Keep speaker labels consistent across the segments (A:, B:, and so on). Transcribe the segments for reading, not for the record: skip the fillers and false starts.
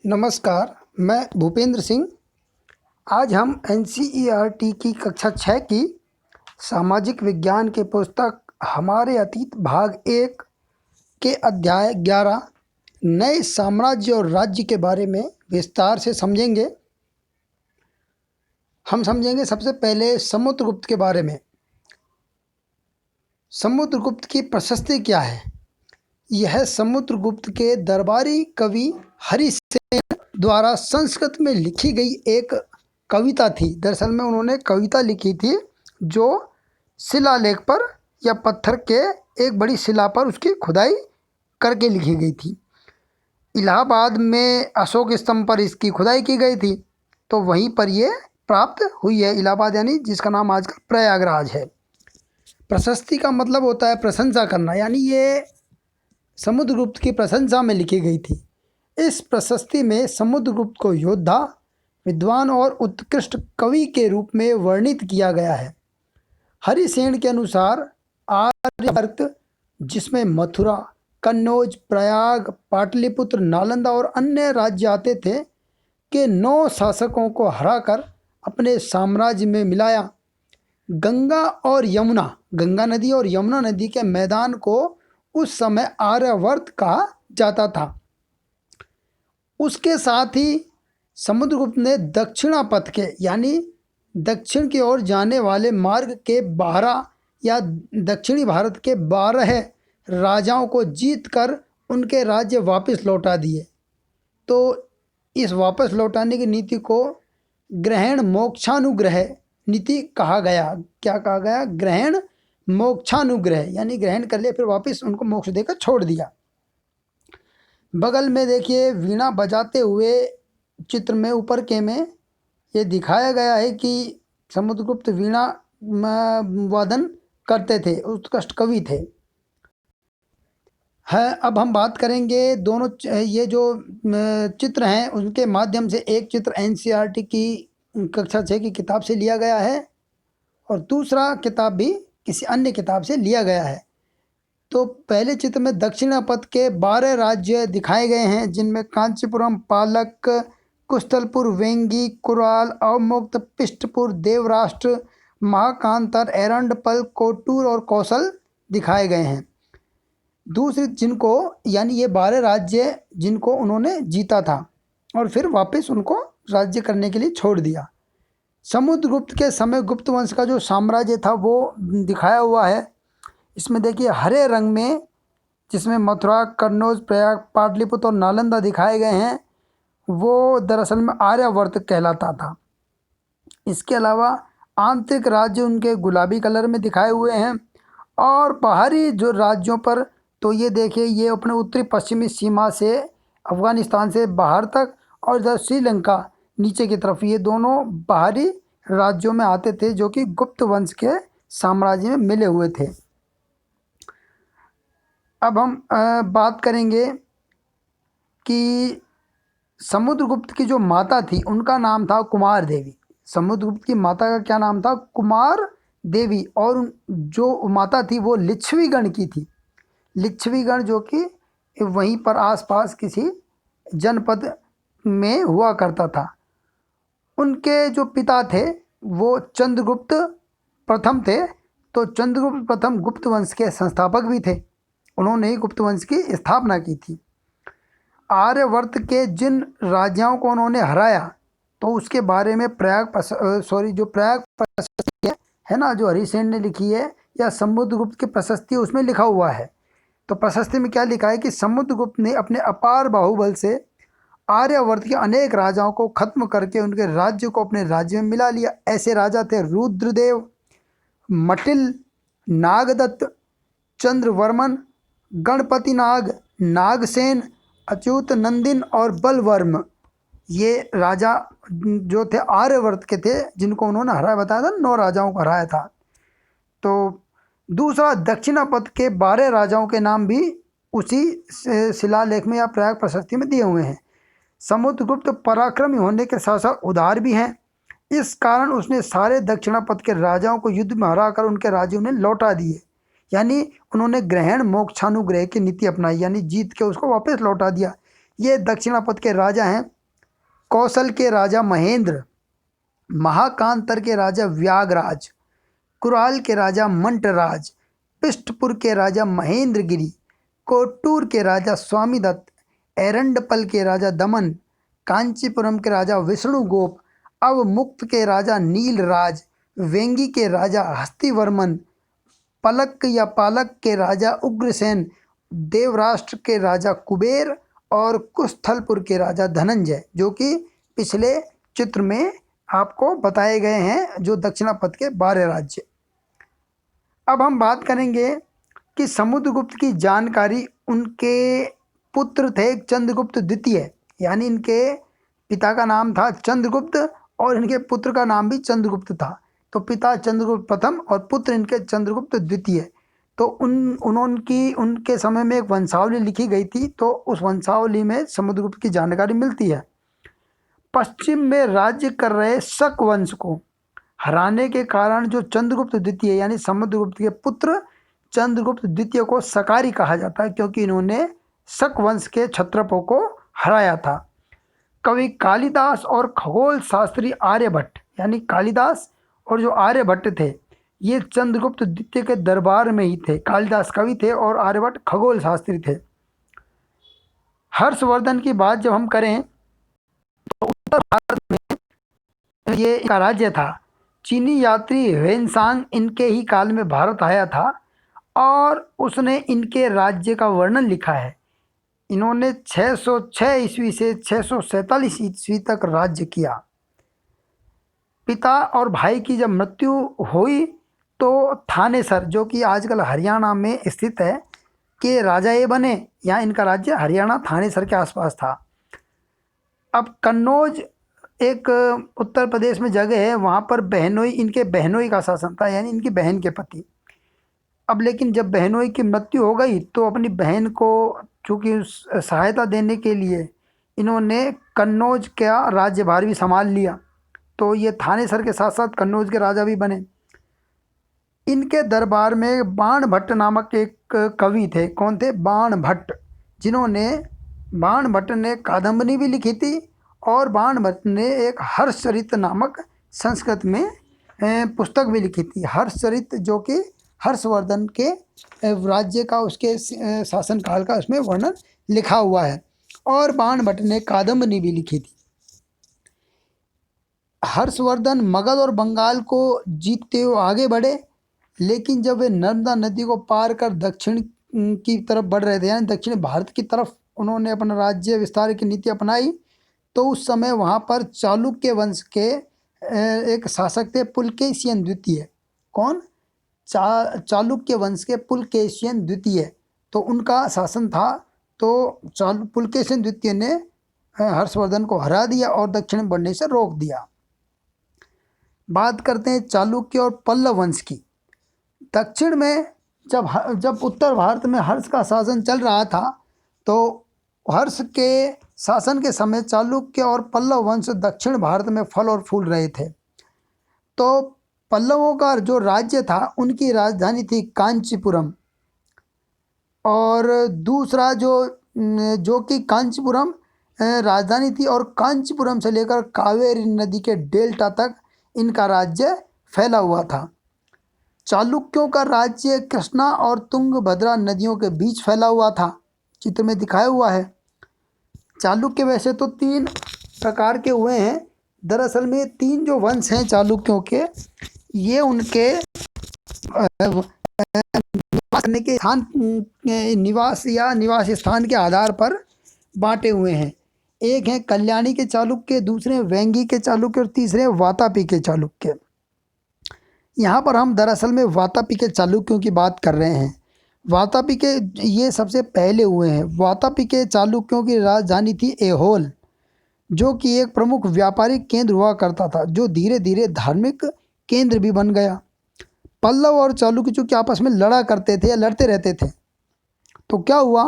A: नमस्कार, मैं भूपेंद्र सिंह। आज हम एनसीईआरटी की कक्षा 6 की सामाजिक विज्ञान के पुस्तक हमारे अतीत भाग 1 के अध्याय 11 नए साम्राज्य और राज्य के बारे में विस्तार से समझेंगे। हम समझेंगे सबसे पहले समुद्रगुप्त के बारे में। समुद्रगुप्त की प्रशस्ति क्या है? यह समुद्रगुप्त के दरबारी कवि हरिसेन द्वारा संस्कृत में लिखी गई एक कविता थी। दरअसल में उन्होंने कविता लिखी थी जो शिलालेख पर या पत्थर के एक बड़ी शिला पर उसकी खुदाई करके लिखी गई थी। इलाहाबाद में अशोक स्तंभ पर इसकी खुदाई की गई थी, तो वहीं पर ये प्राप्त हुई है। इलाहाबाद यानी जिसका नाम आजकल प्रयागराज है। प्रशस्ति का मतलब होता है प्रशंसा करना, यानी ये समुद्रगुप्त की प्रशंसा में लिखी गई थी। इस प्रशस्ति में समुद्रगुप्त को योद्धा, विद्वान और उत्कृष्ट कवि के रूप में वर्णित किया गया है। हरिसेन के अनुसार आर्यवर्त, जिसमें मथुरा, कन्नौज, प्रयाग, पाटलिपुत्र, नालंदा और अन्य राज्य आते थे, के 9 शासकों को हराकर अपने साम्राज्य में मिलाया। गंगा नदी और यमुना नदी के मैदान को उस समय आर्यावर्त कहा जाता था। उसके साथ ही समुद्रगुप्त ने दक्षिणापथ के यानी दक्षिण की ओर जाने वाले मार्ग के 12 या दक्षिणी भारत के 12 राजाओं को जीतकर उनके राज्य वापस लौटा दिए। तो इस वापस लौटाने की नीति को ग्रहण मोक्षानुग्रह नीति कहा गया। क्या कहा गया? ग्रहण मोक्षानुग्रह, यानी ग्रहण कर लिया फिर वापस उनको मोक्ष देकर छोड़ दिया। बगल में देखिए वीणा बजाते हुए चित्र में ऊपर के में ये दिखाया गया है कि समुद्रगुप्त वीणा वादन करते थे, उत्कृष्ट कवि थे। अब हम बात करेंगे दोनों ये जो चित्र हैं उनके माध्यम से। एक चित्र एनसीईआरटी की कक्षा 6 की किताब से लिया गया है और दूसरा किताब भी किसी अन्य किताब से लिया गया है। तो पहले चित्र में दक्षिणापथ के 12 राज्य दिखाए गए हैं, जिनमें कांचीपुरम, पालक, कुशलपुर, वेंगी, कुराल, अवमुक्त, पिष्टपुर, देवराष्ट्र, महाकांतर, एरंडपल, कोटूर और कौशल दिखाए गए हैं। दूसरे जिनको यानी ये 12 राज्य जिनको उन्होंने जीता था और फिर वापस उनको राज्य करने के लिए छोड़ दिया। समुद्रगुप्त के समय गुप्त वंश का जो साम्राज्य था वो दिखाया हुआ है। इसमें देखिए हरे रंग में, जिसमें मथुरा, कन्नौज, प्रयाग, पाटलिपुत्र और नालंदा दिखाए गए हैं, वो दरअसल में आर्यावर्त कहलाता था। इसके अलावा आंतरिक राज्य उनके गुलाबी कलर में दिखाए हुए हैं और बाहरी जो राज्यों पर तो ये देखिए ये अपने उत्तरी पश्चिमी सीमा से अफगानिस्तान से बाहर तक और इधर श्रीलंका नीचे की तरफ, ये दोनों बाहरी राज्यों में आते थे जो कि गुप्त वंश के साम्राज्य में मिले हुए थे। अब हम बात करेंगे कि समुद्रगुप्त की जो माता थी उनका नाम था कुमार देवी। समुद्रगुप्त की माता का क्या नाम था? कुमार देवी। और जो माता थी वो लिच्छवीगण की थी। लिच्छवीगण जो कि वहीं पर आसपास किसी जनपद में हुआ करता था। उनके जो पिता थे वो चंद्रगुप्त प्रथम थे। तो चंद्रगुप्त प्रथम गुप्त वंश के संस्थापक भी थे। उन्होंने ही गुप्त वंश की स्थापना की थी। आर्यवर्त के जिन राजाओं को उन्होंने हराया तो उसके बारे में प्रयाग प्रशस्ति है ना, जो हरिसेन ने लिखी है, या समुद्रगुप्त की प्रशस्ति उसमें लिखा हुआ है। तो प्रशस्ति में क्या लिखा है कि समुद्रगुप्त ने अपने अपार बाहुबल से आर्यावर्त के अनेक राजाओं को खत्म करके उनके राज्य को अपने राज्य में मिला लिया। ऐसे राजा थे रुद्रदेव, मटिल, नागदत्त, चंद्रवर्मन, गणपति नाग, नागसेन, अच्युत नंदिन और बलवर्म। ये राजा जो थे आर्यवर्त के थे, जिनको उन्होंने हराया, बताया था 9 राजाओं को हराया था। तो दूसरा दक्षिणापथ के 12 राजाओं के नाम भी उसी शिलालेख में या प्रयाग प्रशस्ति में दिए हुए हैं। समुद्रगुप्त पराक्रमी होने के साथ साथ उदार भी हैं। इस कारण उसने सारे दक्षिणापथ के राजाओं को युद्ध में हराकर उनके राज्यों ने लौटा दिए। यानी उन्होंने ग्रहण मोक्षानुग्रह की नीति अपनाई, यानी जीत के उसको वापस लौटा दिया। ये दक्षिणापथ के राजा हैं। कौशल के राजा महेंद्र, महाकांतर के राजा व्यागराज, कुराल के राजा मंटराज, पृष्ठपुर के राजा महेंद्रगिरी, कोट्टूर के राजा स्वामीदत्त, एरंडपल के राजा दमन, कांचीपुरम के राजा विष्णुगोप, अवमुक्त के राजा नीलराज, वेंगी के राजा हस्तिवर्मन, पलक या पालक के राजा उग्रसेन, देवराष्ट्र के राजा कुबेर और कुस्थलपुर के राजा धनंजय, जो कि पिछले चित्र में आपको बताए गए हैं, जो दक्षिणापथ के 12 राज्य। अब हम बात करेंगे कि समुद्रगुप्त की जानकारी। उनके पुत्र थे चंद्रगुप्त द्वितीय, यानी इनके पिता का नाम था चंद्रगुप्त और इनके पुत्र का नाम भी चंद्रगुप्त था। तो पिता चंद्रगुप्त प्रथम और पुत्र इनके चंद्रगुप्त द्वितीय। तो उनके समय में एक वंशावली लिखी गई थी, तो उस वंशावली में समुद्रगुप्त की जानकारी मिलती है। पश्चिम में राज्य कर रहे शक वंश को हराने के कारण जो चंद्रगुप्त द्वितीय यानी समुद्रगुप्त के पुत्र चंद्रगुप्त द्वितीय को शकारी कहा जाता है, क्योंकि इन्होंने शक वंश के क्षत्रपों को हराया था। कवि कालिदास और खगोल शास्त्री आर्यभट्ट, यानी कालिदास और जो आर्यभट्ट थे, ये चंद्रगुप्त द्वितीय के दरबार में ही थे। कालिदास कवि थे और आर्यभट्ट खगोल शास्त्री थे। हर्षवर्धन की बात जब हम करें तो उत्तर भारत में ये एक राज्य था। चीनी यात्री ह्वेनसांग इनके ही काल में भारत आया था और उसने इनके राज्य का वर्णन लिखा है। इन्होंने 606 ईस्वी से 647 ईस्वी तक राज्य किया। पिता और भाई की जब मृत्यु हुई तो थानेसर, जो कि आजकल हरियाणा में स्थित है, के राजा ये बने। यहाँ इनका राज्य हरियाणा थानेसर के आसपास था। अब कन्नौज एक उत्तर प्रदेश में जगह है, वहाँ पर बहनोई, इनके बहनोई का शासन था, यानी इनकी बहन के पति। अब लेकिन जब बहनोई की मृत्यु हो गई तो अपनी बहन को चूँकि सहायता देने के लिए इन्होंने कन्नौज का राज्यभार भी संभाल लिया। तो ये थानेसर के साथ साथ कन्नौज के राजा भी बने। इनके दरबार में बाणभट्ट नामक एक कवि थे। कौन थे? बाणभट्ट, बाणभट्ट ने कादम्बरी भी लिखी थी और बाणभट्ट ने एक हर्षचरित नामक संस्कृत में पुस्तक भी लिखी थी। हर्षचरित जो कि हर्षवर्धन के राज्य का, उसके शासनकाल का उसमें वर्णन लिखा हुआ है। और बाणभट्ट ने कादम्बरी भी लिखी थी। हर्षवर्धन मगध और बंगाल को जीतते हुए आगे बढ़े, लेकिन जब वे नर्मदा नदी को पार कर दक्षिण की तरफ बढ़ रहे थे, यानी दक्षिण भारत की तरफ उन्होंने अपना राज्य विस्तार की नीति अपनाई, तो उस समय वहाँ पर चालुक्य वंश के एक शासक थे पुलकेशियन द्वितीय। कौन? चालुक्य वंश के पुलकेशियन द्वितीय। तो उनका शासन था। तो पुलकेशियन द्वितीय ने हर्षवर्धन को हरा दिया और दक्षिण बढ़ने से रोक दिया। बात करते हैं चालुक्य और पल्लव वंश की। दक्षिण में जब उत्तर भारत में हर्ष का शासन चल रहा था, तो हर्ष के शासन के समय चालुक्य और पल्लव वंश दक्षिण भारत में फल और फूल रहे थे। तो पल्लवों का जो राज्य था, उनकी राजधानी थी कांचीपुरम, और दूसरा जो कि कांचीपुरम राजधानी थी, और कांचीपुरम से लेकर कावेरी नदी के डेल्टा तक इनका राज्य फैला हुआ था। चालुक्यों का राज्य कृष्णा और तुंगभद्रा नदियों के बीच फैला हुआ था, चित्र में दिखाया हुआ है। चालुक्य वैसे तो 3 प्रकार के हुए हैं। दरअसल में 3 जो वंश हैं चालुक्यों के, ये उनके निवास स्थान के आधार पर बांटे हुए हैं। एक है कल्याणी के चालुक्य, दूसरे वेंगी के चालुक्य और तीसरे वातापी के चालुक्य। यहाँ पर हम दरअसल में वातापी के चालुक्यों की बात कर रहे हैं। वातापी के ये सबसे पहले हुए हैं। वातापी के चालुक्यों की राजधानी थी ऐहोल, जो कि एक प्रमुख व्यापारिक केंद्र हुआ करता था, जो धीरे धीरे धार्मिक केंद्र भी बन गया। पल्लव और चालुक्य चूँकि आपस में लड़ा करते थे या लड़ते रहते थे, तो क्या हुआ,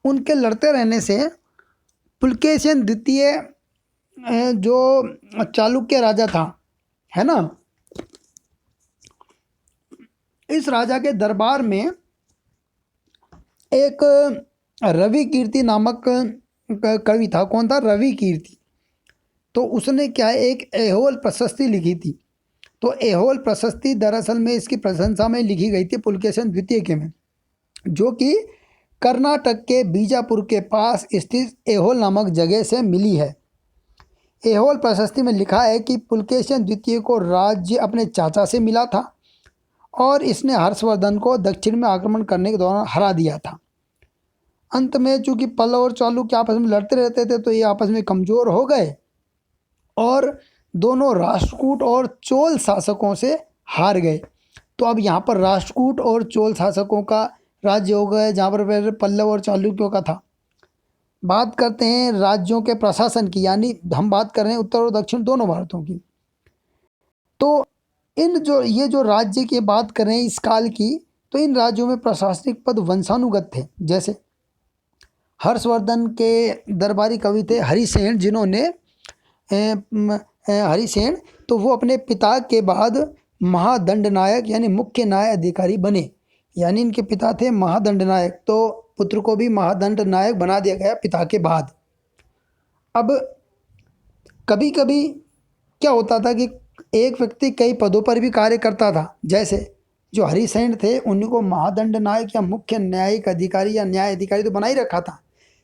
A: उनके लड़ते रहने से पुलकेशियन द्वितीय जो चालुक्य राजा था, है ना, इस राजा के दरबार में एक रवि कीर्ति नामक कवि था। कौन था? रवि कीर्ति। तो उसने क्या है, एक ऐहोल प्रशस्ति लिखी थी। तो ऐहोल प्रशस्ति दरअसल में इसकी प्रशंसा में लिखी गई थी पुलकेशिन द्वितीय के में, जो कि कर्नाटक के बीजापुर के पास स्थित ऐहोल नामक जगह से मिली है। ऐहोल प्रशस्ति में लिखा है कि पुलकेशिन द्वितीय को राज्य अपने चाचा से मिला था और इसने हर्षवर्धन को दक्षिण में आक्रमण करने के दौरान हरा दिया था। अंत में चूंकि पल्लव और चालुक्य आपस में लड़ते रहते थे तो ये आपस में कमज़ोर हो गए और दोनों राष्ट्रकूट और चोल शासकों से हार गए। तो अब यहाँ पर राष्ट्रकूट और चोल शासकों का राज्य हो गया, जहाँ पर पहले पल्लव और चालुक्यों का था। बात करते हैं राज्यों के प्रशासन की, यानी हम बात कर रहे हैं उत्तर और दक्षिण दोनों भारतों की। तो ये जो राज्य की बात कर रहे हैं इस काल की, तो इन राज्यों में प्रशासनिक पद वंशानुगत थे। जैसे हर्षवर्धन के दरबारी कवि थे हरिसेन, जिन्होंने हरिसेन, तो वो अपने पिता के बाद महादंडनायक यानी मुख्य न्याय अधिकारी बने। यानी इनके पिता थे महादंडनायक, तो पुत्र को भी महादंडनायक बना दिया गया पिता के बाद। अब कभी कभी क्या होता था कि एक व्यक्ति कई पदों पर भी कार्य करता था। जैसे जो हरिसेन थे उनको महादंडनायक या मुख्य न्यायिक अधिकारी या न्याय अधिकारी तो बना ही रखा था,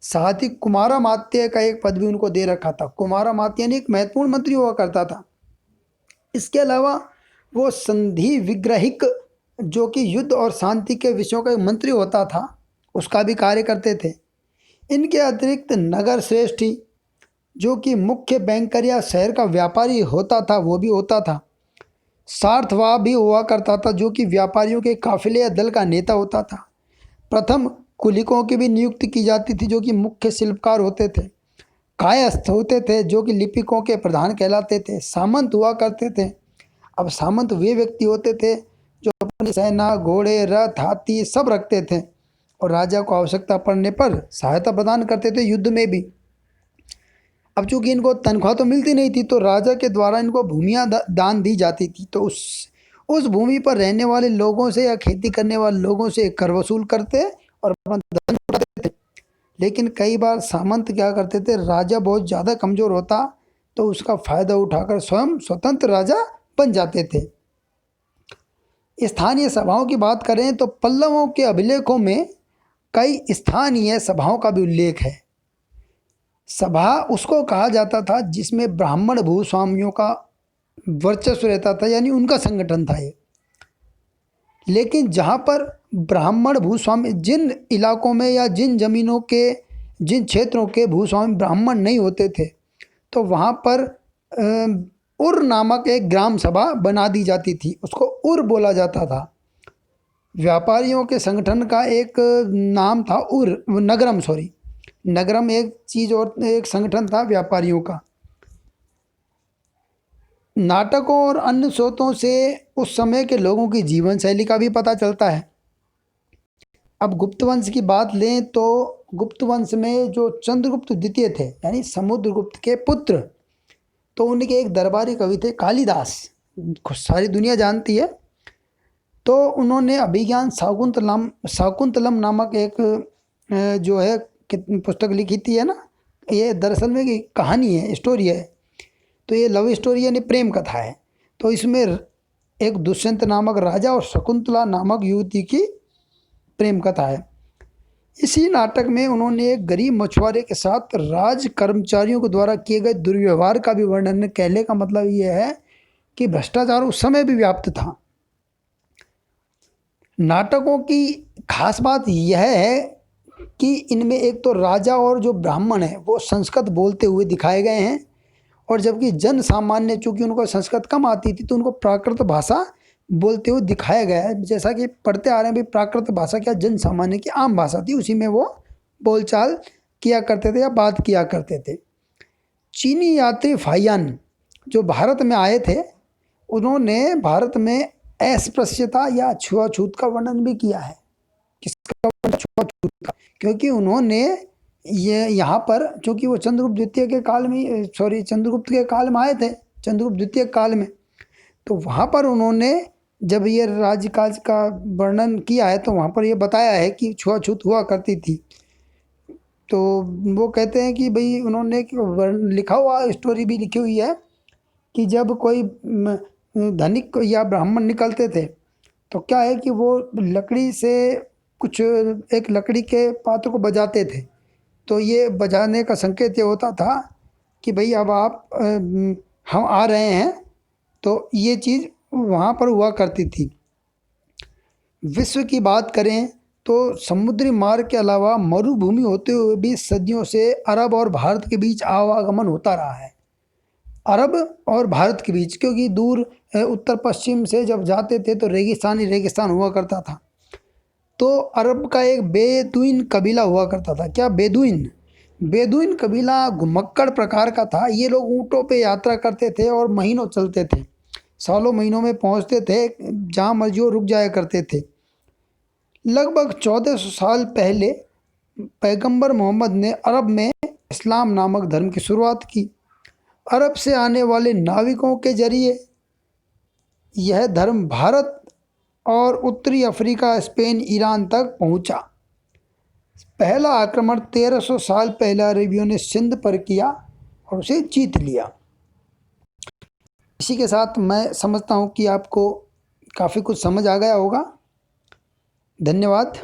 A: साथ ही कुमारामात्य का एक पद भी उनको दे रखा था। कुमारामात्य यानी एक महत्वपूर्ण मंत्री हुआ करता था। इसके अलावा वो संधि विग्रहिक, जो कि युद्ध और शांति के विषयों का एक मंत्री होता था, उसका भी कार्य करते थे। इनके अतिरिक्त नगर श्रेष्ठी, जो कि मुख्य बैंकर या शहर का व्यापारी होता था, वो भी होता था। सार्थवाह भी हुआ करता था, जो कि व्यापारियों के काफिले या दल का नेता होता था। प्रथम कुलिकों की भी नियुक्ति की जाती थी, जो कि मुख्य शिल्पकार होते थे। कायस्थ होते थे, जो कि लिपिकों के प्रधान कहलाते थे। सामंत हुआ करते थे। अब सामंत वे व्यक्ति होते थे जो अपनी सेना, घोड़े, रथ, हाथी सब रखते थे और राजा को आवश्यकता पड़ने पर सहायता प्रदान करते थे युद्ध में भी। अब चूंकि इनको तनख्वाह तो मिलती नहीं थी, तो राजा के द्वारा इनको भूमियाँ दान दी जाती थी। तो उस भूमि पर रहने वाले लोगों से या खेती करने वाले लोगों से कर वसूल करते और अपना धन उठाते थे। लेकिन कई बार सामंत क्या करते थे, राजा बहुत ज़्यादा कमज़ोर होता तो उसका फ़ायदा उठाकर स्वयं स्वतंत्र राजा बन जाते थे। स्थानीय सभाओं की बात करें तो पल्लवों के अभिलेखों में कई स्थानीय सभाओं का भी उल्लेख है। सभा उसको कहा जाता था जिसमें ब्राह्मण भूस्वामियों का वर्चस्व रहता था, यानी उनका संगठन था ये। लेकिन जहाँ पर ब्राह्मण भूस्वामी, जिन इलाकों में या जिन जमीनों के, जिन क्षेत्रों के भूस्वामी ब्राह्मण नहीं होते थे, तो वहाँ पर उर नामक एक ग्राम सभा बना दी जाती थी, उसको उर बोला जाता था। व्यापारियों के संगठन का एक नाम था उर, नगरम, सॉरी, नगरम एक चीज़ और एक संगठन था व्यापारियों का। नाटकों और अन्य स्रोतों से उस समय के लोगों की जीवन शैली का भी पता चलता है। अब गुप्त वंश की बात लें तो गुप्त वंश में जो चंद्रगुप्त द्वितीय थे, यानी समुद्रगुप्त के पुत्र, तो उनके एक दरबारी कवि थे कालिदास, सारी दुनिया जानती है। तो उन्होंने अभिज्ञान शाकुंतलम नामक एक जो है पुस्तक लिखी थी, है ना। ये दरअसल में की कहानी है, स्टोरी है। तो ये लव स्टोरी यानी प्रेम कथा है। तो इसमें एक दुष्यंत नामक राजा और शकुंतला नामक युवती की प्रेम कथा है। इसी नाटक में उन्होंने एक गरीब मछुआरे के साथ राज कर्मचारियों के द्वारा किए गए दुर्व्यवहार का भी वर्णन। कहने का मतलब ये है कि भ्रष्टाचार उस समय भी व्याप्त था। नाटकों की खास बात यह है कि इनमें एक तो राजा और जो ब्राह्मण है वो संस्कृत बोलते हुए दिखाए गए हैं, और जबकि जन सामान्य, चूँकि उनको संस्कृत कम आती थी, तो उनको प्राकृत भाषा बोलते हुए दिखाया गया है। जैसा कि पढ़ते आ रहे हैं भी, प्राकृत भाषा क्या जन सामान्य की आम भाषा थी, उसी में वो बोलचाल किया करते थे या बात किया करते थे। चीनी यात्री फाहियान जो भारत में आए थे, उन्होंने भारत में अस्पृश्यता या छुआछूत का वर्णन भी किया है। किसका वर्णन? छुआछूत का। क्योंकि उन्होंने ये यहाँ पर, चूँकि वो चंद्रगुप्त द्वितीय के काल में, चंद्रगुप्त के काल में आए थे, चंद्रगुप्त द्वितीय काल में, तो वहाँ पर उन्होंने जब ये राज्यकाल का वर्णन किया है तो वहाँ पर ये बताया है कि छुआछूत हुआ करती थी। तो वो कहते हैं कि भाई उन्होंने लिखा हुआ स्टोरी भी लिखी हुई है कि जब कोई धनिक या ब्राह्मण निकलते थे तो क्या है कि वो लकड़ी से कुछ एक लकड़ी के पात्र को बजाते थे, तो ये बजाने का संकेत ये होता था कि भाई अब आप हम आ रहे हैं। तो ये चीज़ वहाँ पर हुआ करती थी। विश्व की बात करें तो समुद्री मार्ग के अलावा मरुभूमि होते हुए भी सदियों से अरब और भारत के बीच आवागमन होता रहा है। अरब और भारत के बीच, क्योंकि दूर उत्तर पश्चिम से जब जाते थे तो रेगिस्तान ही रेगिस्तान हुआ करता था। तो अरब का एक बेदुइन कबीला हुआ करता था। क्या बेदुइन? बेदुइन कबीला घुमक्कड़ प्रकार का था। ये लोग ऊँटों पे यात्रा करते थे और महीनों चलते थे, सालों महीनों में पहुंचते थे, जहाँ मर्जी हो रुक जाया करते थे। लगभग 1400 साल पहले पैगंबर मोहम्मद ने अरब में इस्लाम नामक धर्म की शुरुआत की। अरब से आने वाले नाविकों के जरिए यह धर्म भारत और उत्तरी अफ्रीका, स्पेन, ईरान तक पहुंचा। पहला आक्रमण 1300 साल पहले अरबियों ने सिंध पर किया और उसे जीत लिया। इसी के साथ मैं समझता हूं कि आपको काफ़ी कुछ समझ आ गया होगा। धन्यवाद।